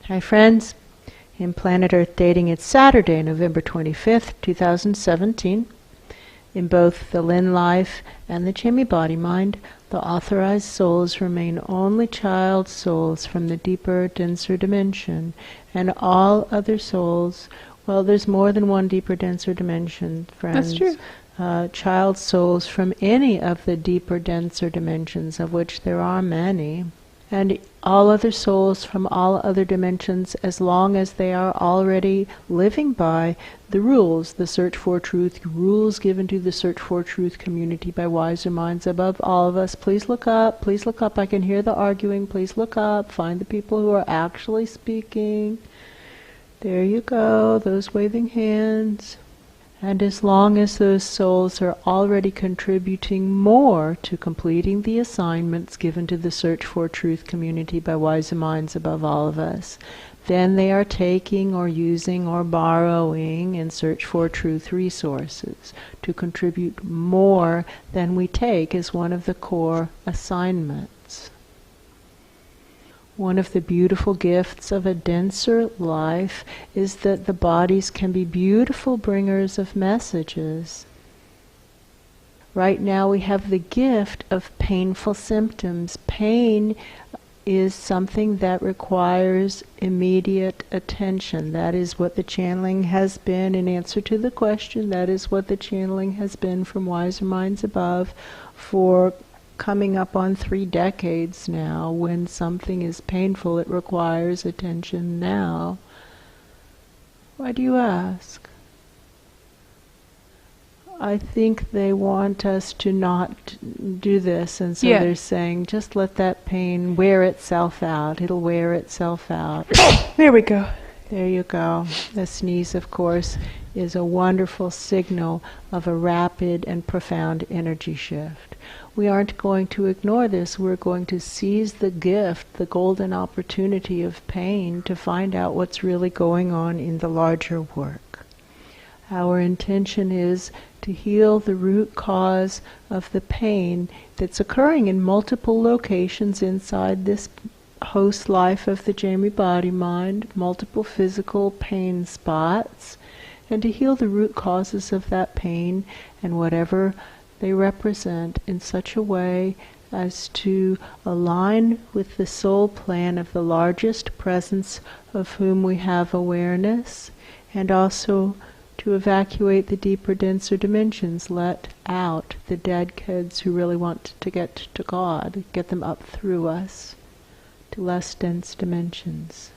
Hi friends, in Planet Earth Dating, it's Saturday, November 25th, 2017. In both the Lynn Life and the Jamie Body Mind, the authorized souls remain only child souls from the deeper, denser dimension, and all other souls, well, there's more than one deeper, denser dimension, friends. That's true. Child souls from any of the deeper, denser dimensions, of which there are many, and all other souls from all other dimensions, as long as they are already living by the rules, the Search for Truth, rules given to the Search for Truth community by wiser minds above all of us. Please look up, please look up. I can hear the arguing. Please look up, find the people who are actually speaking. There you go, those waving hands. And as long as those souls are already contributing more to completing the assignments given to the Search for Truth community by wiser minds above all of us, then they are taking or using or borrowing in Search for Truth resources to contribute more than we take as one of the core assignments. One of the beautiful gifts of a denser life is that the bodies can be beautiful bringers of messages. Right now we have the gift of painful symptoms. Pain is something that requires immediate attention. That is what the channeling has been in answer to the question. That is what the channeling has been from wiser minds above for coming up on 3 decades now. When something is painful, it requires attention now. Why do you ask? I think they want us to not do this, and so they're saying, just let that pain wear itself out. It'll wear itself out. There we go. There you go. The sneeze, of course, is a wonderful signal of a rapid and profound energy shift. We aren't going to ignore this. We're going to seize the gift, the golden opportunity of pain, to find out what's really going on in the larger work. Our intention is to heal the root cause of the pain that's occurring in multiple locations inside this host life of the Jamie Body Mind, multiple physical pain spots, and to heal the root causes of that pain and whatever they represent in such a way as to align with the soul plan of the largest presence of whom we have awareness, and also to evacuate the deeper, denser dimensions, let out the dead kids who really want to get to God, get them up through us to less dense dimensions.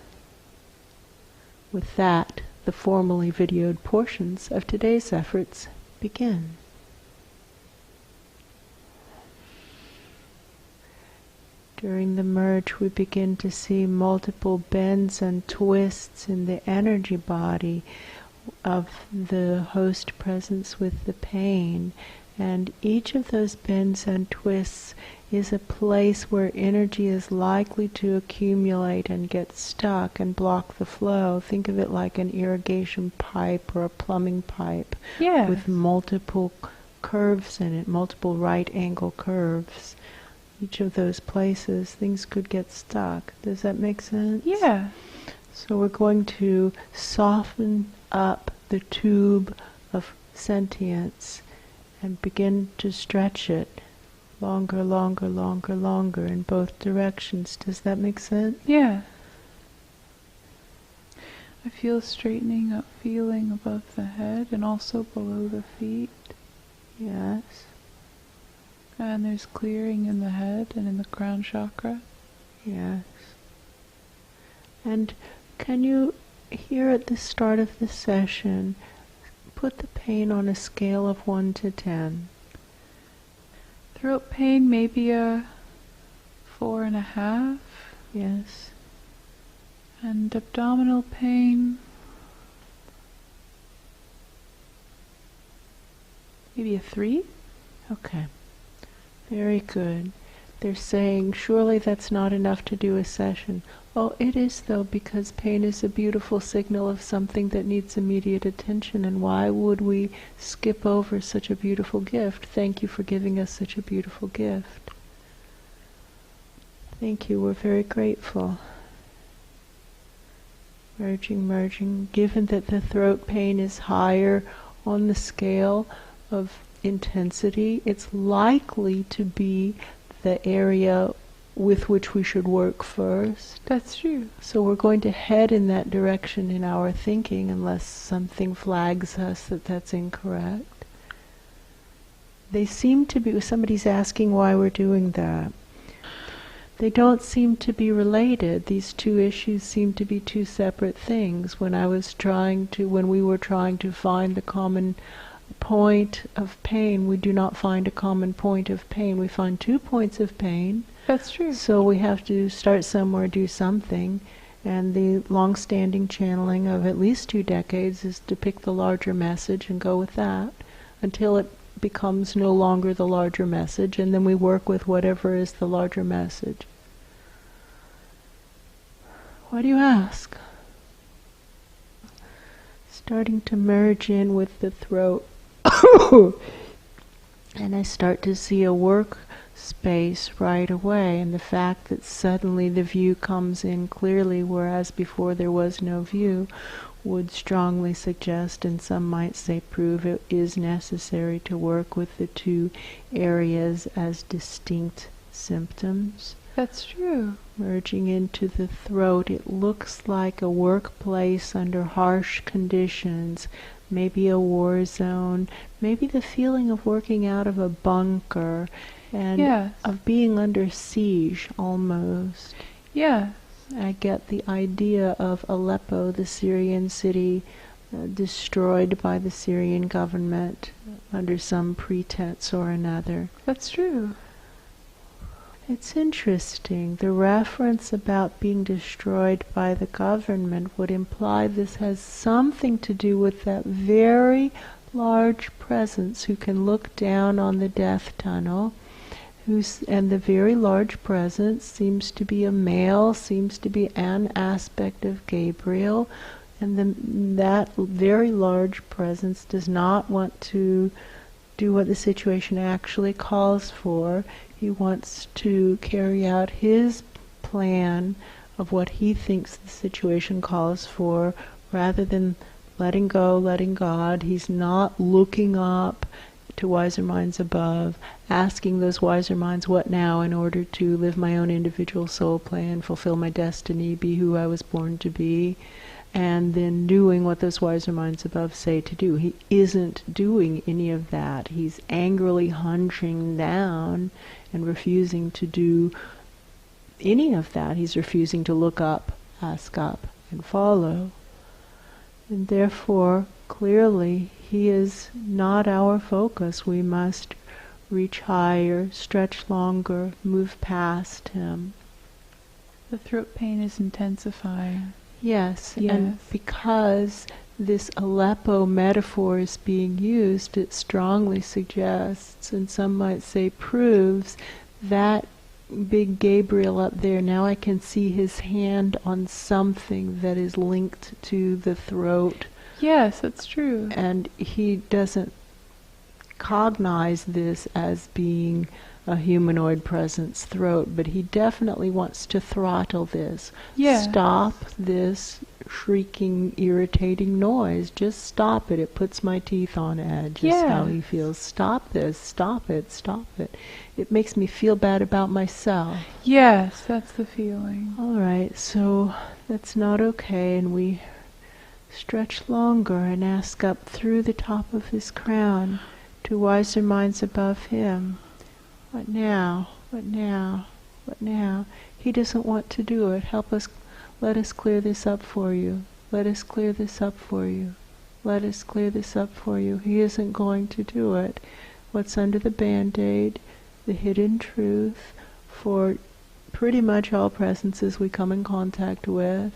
With that, the formally videoed portions of today's efforts begin. During the merge, we begin to see multiple bends and twists in the energy body of the host presence with the pain, and each of those bends and twists is a place where energy is likely to accumulate and get stuck and block the flow. Think of it like an irrigation pipe or a plumbing pipe with multiple curves in it, multiple right angle curves. Each of those places, things could get stuck. Does that make sense? Yeah. So we're going to soften up the tube of sentience and begin to stretch it longer, longer, longer, longer in both directions. Does that make sense? Yeah. I feel straightening up feeling above the head and also below the feet. Yes. And there's clearing in the head and in the crown chakra. Yes. And can you, here at the start of the session, put the pain on a scale of 1 to 10? Throat pain, maybe a 4.5. Yes. And abdominal pain, maybe a 3. Okay. Very good. They're saying, surely that's not enough to do a session. Oh, it is though, because pain is a beautiful signal of something that needs immediate attention, and why would we skip over such a beautiful gift? Thank you for giving us such a beautiful gift. Thank you, we're very grateful. Merging, merging. Given that the throat pain is higher on the scale of intensity, it's likely to be the area with which we should work first. That's true. So we're going to head in that direction in our thinking unless something flags us that that's incorrect. They seem to be, somebody's asking why we're doing that. They don't seem to be related. These two issues seem to be two separate things. When we were trying to find the common point of pain, we do not find a common point of pain. We find 2 points of pain. That's true. So we have to start somewhere, do something. And the long-standing channeling of at least 2 decades is to pick the larger message and go with that until it becomes no longer the larger message, and then we work with whatever is the larger message. Why do you ask? Starting to merge in with the throat. And I start to see a work space right away, and the fact that suddenly the view comes in clearly, whereas before there was no view, would strongly suggest, and some might say prove, it is necessary to work with the 2 areas as distinct symptoms. That's true. Merging into the throat, it looks like a workplace under harsh conditions, maybe a war zone, maybe the feeling of working out of a bunker, and yes, of being under siege almost. Yes. I get the idea of Aleppo, the Syrian city, destroyed by the Syrian government under some pretense or another. That's true. It's interesting. The reference about being destroyed by the government would imply this has something to do with that very large presence who can look down on the death tunnel, and the very large presence seems to be a male, seems to be an aspect of Gabriel, and that very large presence does not want to do what the situation actually calls for. He wants to carry out his plan of what he thinks the situation calls for, rather than letting go, letting God. He's not looking up to wiser minds above, asking those wiser minds what now in order to live my own individual soul plan, fulfill my destiny, be who I was born to be, and then doing what those wiser minds above say to do. He isn't doing any of that. He's angrily hunching down and refusing to do any of that. He's refusing to look up, ask up, and follow. And therefore, clearly, he is not our focus. We must reach higher, stretch longer, move past him. The throat pain is intensifying. Yes, Yes. and because this Aleppo metaphor is being used, it strongly suggests, and some might say proves, that big Gabriel up there, now I can see his hand on something that is linked to the throat. Yes, that's true. And he doesn't cognize this as being a humanoid presence throat, but he definitely wants to throttle this. Yeah. Stop this shrieking, irritating noise. Just stop it. It puts my teeth on edge, is how he feels. Stop this. Stop it. Stop it. It makes me feel bad about myself. Yes, that's the feeling. All right, so that's not okay, and we stretch longer and ask up through the top of his crown to wiser minds above him. What now? What now? What now? He doesn't want to do it. Help us. Let us clear this up for you. Let us clear this up for you. Let us clear this up for you. He isn't going to do it. What's under the Band-Aid? The hidden truth for pretty much all presences we come in contact with.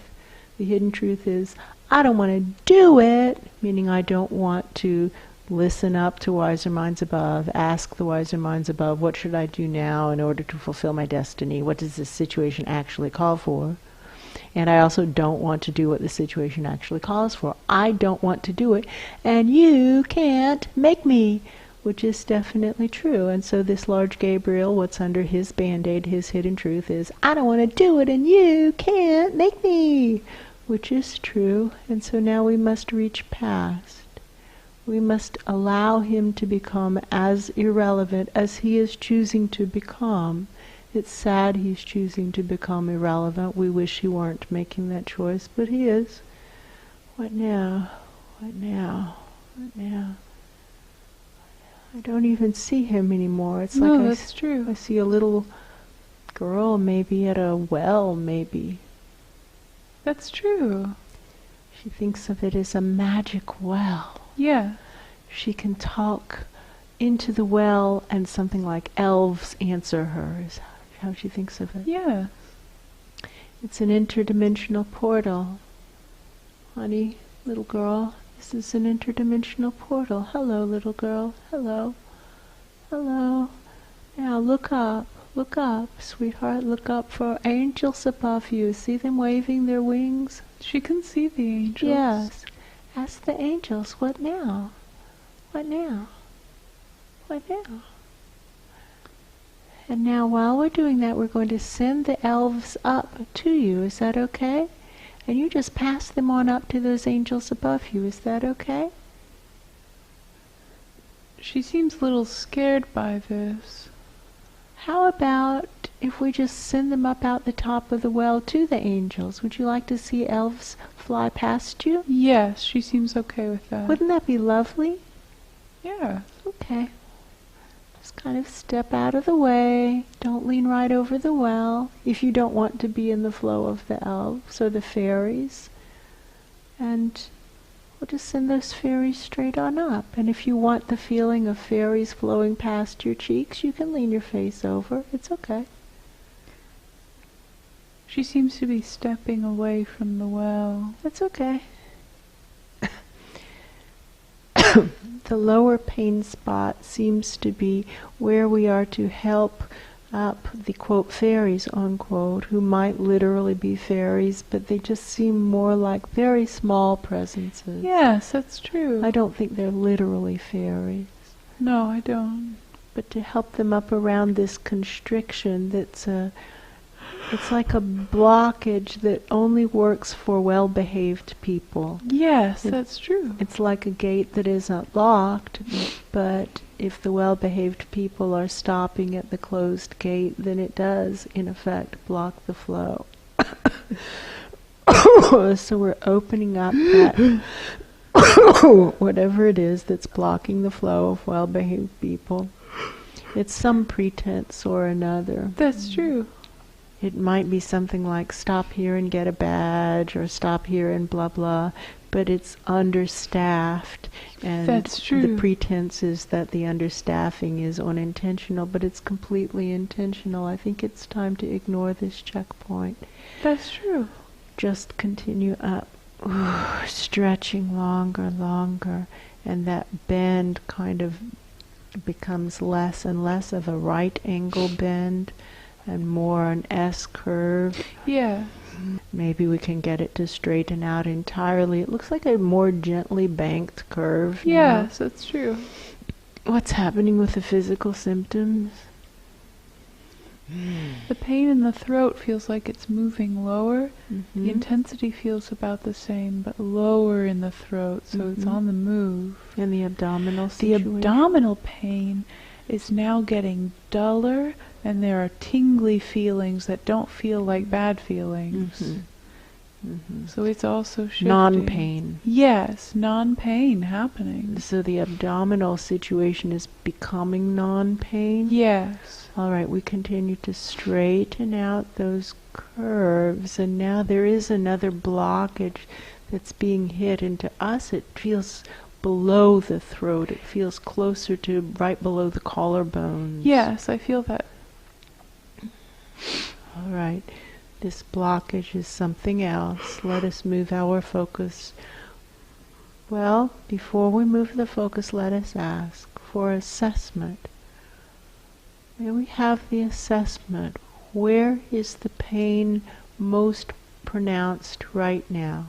The hidden truth is, I don't want to do it, meaning I don't want to listen up to wiser minds above, ask the wiser minds above, what should I do now in order to fulfill my destiny? What does this situation actually call for? And I also don't want to do what the situation actually calls for. I don't want to do it, and you can't make me, which is definitely true. And so this large Gabriel, what's under his Band-Aid, his hidden truth is, I don't want to do it, and you can't make me, which is true, and so now we must reach past. We must allow him to become as irrelevant as he is choosing to become. It's sad he's choosing to become irrelevant. We wish he weren't making that choice, but he is. What now? What now? What now? I don't even see him anymore. It's no, like that's true. I see a little girl maybe at a well, maybe. That's true. She thinks of it as a magic well. Yeah. She can talk into the well and something like elves answer her, is how she thinks of it. Yeah. It's an interdimensional portal. Honey, little girl, this is an interdimensional portal. Hello, little girl. Hello. Hello. Now look up. Look up, sweetheart. Look up for angels above you. See them waving their wings? She can see the angels. Yes. Ask the angels, what now? What now? What now? And now while we're doing that, we're going to send the elves up to you. Is that okay? And you just pass them on up to those angels above you. Is that okay? She seems a little scared by this. How about if we just send them up out the top of the well to the angels? Would you like to see elves fly past you? Yes, she seems okay with that. Wouldn't that be lovely? Yeah. Okay. Just kind of step out of the way. Don't lean right over the well if you don't want to be in the flow of the elves or the fairies. And we'll just send those fairies straight on up. And if you want the feeling of fairies flowing past your cheeks, you can lean your face over. It's okay. She seems to be stepping away from the well. That's okay. The lower pain spot seems to be where we are to help up the, quote, fairies, unquote, who might literally be fairies, but they just seem more like very small presences. Yes, that's true. I don't think they're literally fairies. No, I don't. But to help them up around this constriction that's it's like a blockage that only works for well-behaved people. Yes, that's true. It's like a gate that isn't locked, but if the well-behaved people are stopping at the closed gate, then it does, in effect, block the flow. So we're opening up that whatever it is that's blocking the flow of well-behaved people. It's some pretense or another. That's true. It might be something like stop here and get a badge, or stop here and blah blah, but it's understaffed, and That's true. the pretense is that the understaffing is unintentional, but it's completely intentional. I think it's time to ignore this checkpoint. That's true. Just continue up, stretching longer, and that bend kind of becomes less and less of a right angle bend and more an S curve. Yeah. Maybe we can get it to straighten out entirely. It looks like a more gently banked curve. Yes, that's true. What's happening with the physical symptoms? The pain in the throat feels like it's moving lower. Mm-hmm. The intensity feels about the same, but lower in the throat, so it's on the move. And the abdominal The situation? abdominal pain is now getting duller, and there are tingly feelings that don't feel like bad feelings. So it's also shifting. Non-pain. Yes, non-pain happening. So the abdominal situation is becoming non-pain? Yes. All right, we continue to straighten out those curves, and now there is another blockage that's being hit, and to us it feels below the throat. It feels closer to right below the collarbones. Yes, I feel that. All right, this blockage is something else. Let us move our focus. Well, before we move the focus, let us ask for assessment. May we have the assessment. Where is the pain most pronounced right now?